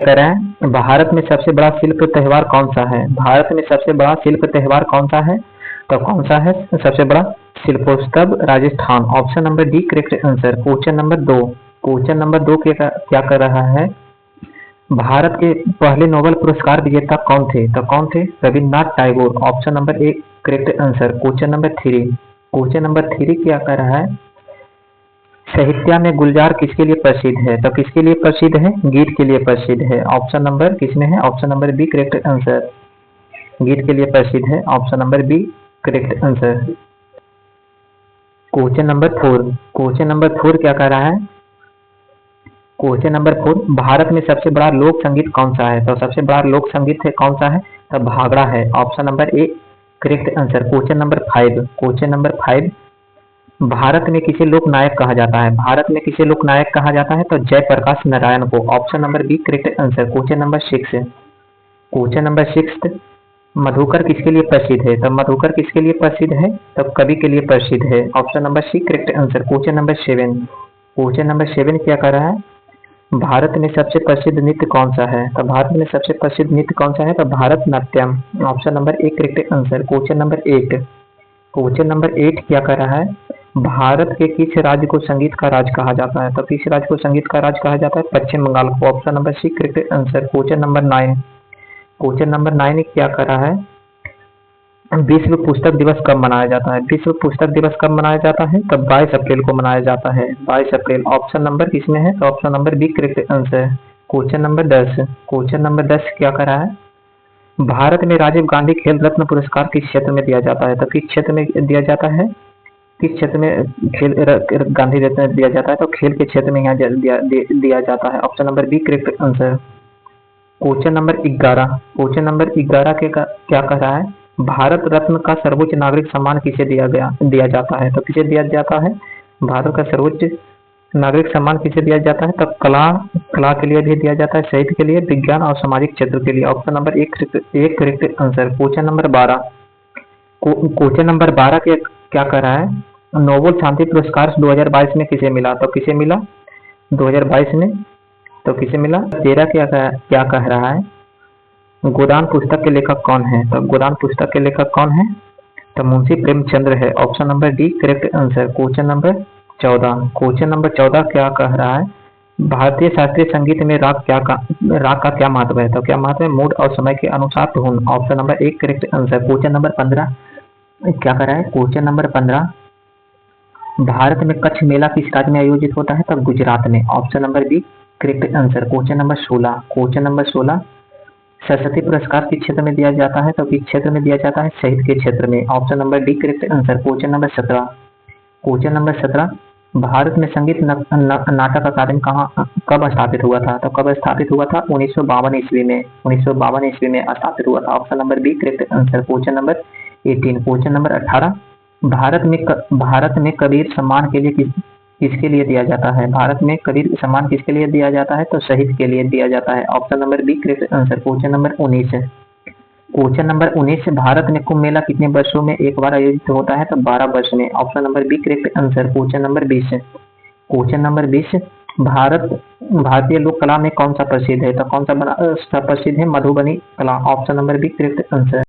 कह रहे हैं भारत में सबसे बड़ा शिल्प त्योहार कौन सा है? भारत में सबसे बड़ा शिल्प त्योहार कौन सा है? तो कौन सा है सबसे बड़ा? Shilpotsav Rajasthan. Option number D correct answer. Question number दो क्या कर रहा है? भारत के पहले नोबेल पुरस्कार विजेता कौन थे? तो कौन थे? Rabindranath Tagore. Option number A correct answer. Question number three क्या कर रहा है? साहित्य में गुलजार किसके लिए प्रसिद्ध है? तो किसके लिए प्रसिद्ध है? गीत के लिए प्रसिद्ध है। ऑप्शन नंबर किसमें है? Option number B correct answer. गीत के लिए प्रसिद्ध है। Option number B correct answer. Question number four क्या कर रहा है? क्वेश्चन नंबर 4 भारत में सबसे बड़ा लोक संगीत कौन सा है? तो सबसे बड़ा लोक संगीत है कौन सा है? तो भांगड़ा है। Option number A correct answer. Question number 5 Bharat में किसे लोक नायक कहा जाता है? भारत में किसे लोक नायक कहा जाता है? तो जयप्रकाश नारायण को। Option number B correct answer. Question number 6 Madhukar किसके लिए प्रसिद्ध है? तो मधुकर किसके लिए प्रसिद्ध है? तो कवि के लिए प्रसिद्ध है। Option number C correct answer. Question number 7 क्या कर रहा है? भारत में सबसे प्रसिद्ध नृत्य कौन सा है? तो भारत में सबसे प्रसिद्ध नृत्य कौन सा है? तो Bharat Natyam. Option number A correct answer. Question number 8 क्या कर रहा है? भारत के किस राज्य को संगीत का राज कहा जाता है? तो किस राज्य को संगीत का राज कहा जाता है? पश्चिम बंगाल को। Option number C correct answer. Question number 9 क्या कर रहा है? विश्व पुस्तक दिवस कब मनाया जाता है? विश्व पुस्तक दिवस कब मनाया जाता है? तब 22 अप्रैल को मनाया जाता है। 22 अप्रैल। ऑप्शन नंबर किसमें है? तो option number B correct answer. Question number 10 क्या कर रहा है? भारत में राजीव गांधी खेल रत्न पुरस्कार किस क्षेत्र में दिया जाता है? तो किस क्षेत्र में दिया जाता है? किस क्षेत्र में गांधी रत्न दिया जाता है? तो खेल के क्षेत्र में यहाँ दिया जाता है। Option number B correct answer. Question number 11 क्या कह रहा है? भारत रत्न का सर्वोच्च नागरिक सम्मान किसे दिया जाता है? तो किसे दिया जाता है? भारत का सर्वोच्च नागरिक सम्मान किसे दिया जाता है? तो कला के लिए भी दिया जाता है, साहित्य के लिए, विज्ञान और सामाजिक क्षेत्र के लिए। ऑप्शन नंबर एक करेक्ट आंसर। क्वेश्चन नंबर 12 क्या कर रहा है? नोबेल शांति पुरस्कार 2022 में किसे मिला? तो किसे मिला 2022 में? तो किसे मिला? 13 क्या कह रहा है? गोदान पुस्तक के लेखक कौन है? तो गोदान पुस्तक के लेखक कौन है? तो मुंशी प्रेमचंद्र है। Option number D correct answer. Question number 14 क्या कह रहा है? भारतीय शास्त्रीय संगीत में राग का क्या महत्व है? तो क्या महत्व है? मूड और समय के अनुसार धुन। ऑप्शन नंबर एक करेक्ट आंसर। क्वेश्चन नंबर 15 क्या कर रहा है? क्वेश्चन नंबर 15 भारत में कच्छ मेला किस राज्य में आयोजित होता है? तो गुजरात में। Option number B correct answer. Question number 16 Saraswati पुरस्कार किस क्षेत्र में दिया जाता है? तो किस क्षेत्र में दिया जाता है? साहित्य के क्षेत्र में। Option number D correct answer. Question number 17 Bharat में संगीत नाटक अकादमी कब स्थापित हुआ था? तो कब स्थापित हुआ था? 1952 ईस्वी में। 1952 ईस्वी में स्थापित हुआ था। Option number B correct answer. Question number 18 Bharat में कबीर सम्मान के लिए किसके लिए दिया जाता है? भारत में कबीर सम्मान किसके लिए दिया जाता है? तो शहीद के लिए दिया जाता है। Option number B correct answer. Question number 19 Bharat में कुंभ मेला कितने वर्षों में एक बार आयोजित होता है? तो 12 वर्ष में। Option number B correct answer. Question number 20 भारतीय लोक कला में कौन सा प्रसिद्ध है? तो कौन सा प्रसिद्ध है? मधुबनी कला। Option number B correct answer.